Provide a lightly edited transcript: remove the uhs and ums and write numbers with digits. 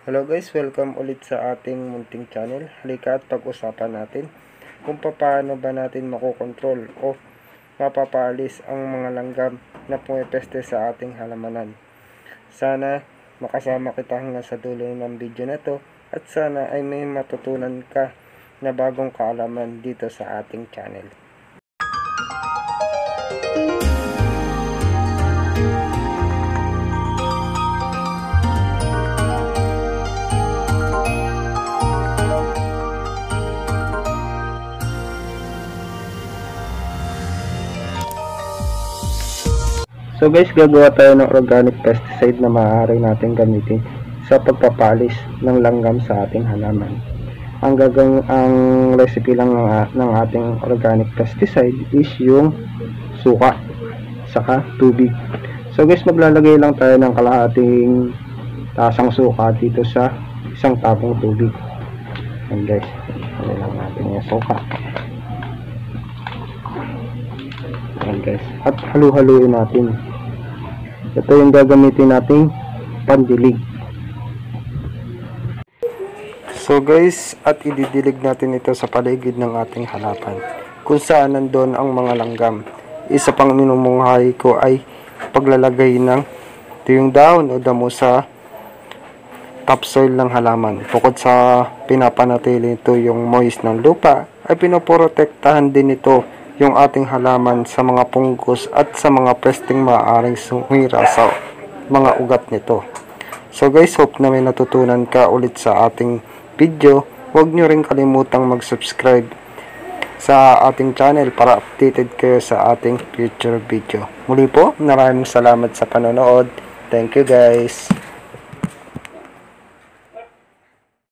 Hello guys, welcome ulit sa ating munting channel. Halika at pag-usapan natin kung paano ba natin makokontrol o mapapaalis ang mga langgam na pumipeste sa ating halamanan. Sana makasama kita hanggang sa dulo ng video na to at sana ay may matutunan ka na bagong kaalaman dito sa ating channel. So guys, gagawa tayo ng organic pesticide na maaari natin gamitin sa pagpapalis ng langgam sa ating halaman. Ang recipe lang ng ating organic pesticide is yung suka saka tubig. So guys, maglalagay lang tayo ng kalahating tasang suka dito sa isang tapong tubig. And guys, lagay lang natin yung suka. Ayan guys, at halu-haluin natin. Ito yung gagamitin nating pandilig. So guys, at ididilig natin ito sa paligid ng ating halaman kung saan nandun ang mga langgam. Isa pang minumunghay ko ay paglalagay ng tuyong dahon o damo sa topsoil ng halaman. Bukod sa pinapanatili ito yung moist ng lupa, ay pinoprotektahan din ito yung ating halaman sa mga punggos at sa mga pesting maaaring sumira sa mga ugat nito. So guys, hope na may natutunan ka ulit sa ating video. Huwag nyo rin kalimutang mag-subscribe sa ating channel para updated kayo sa ating future video. Muli po, maraming salamat sa panonood. Thank you guys.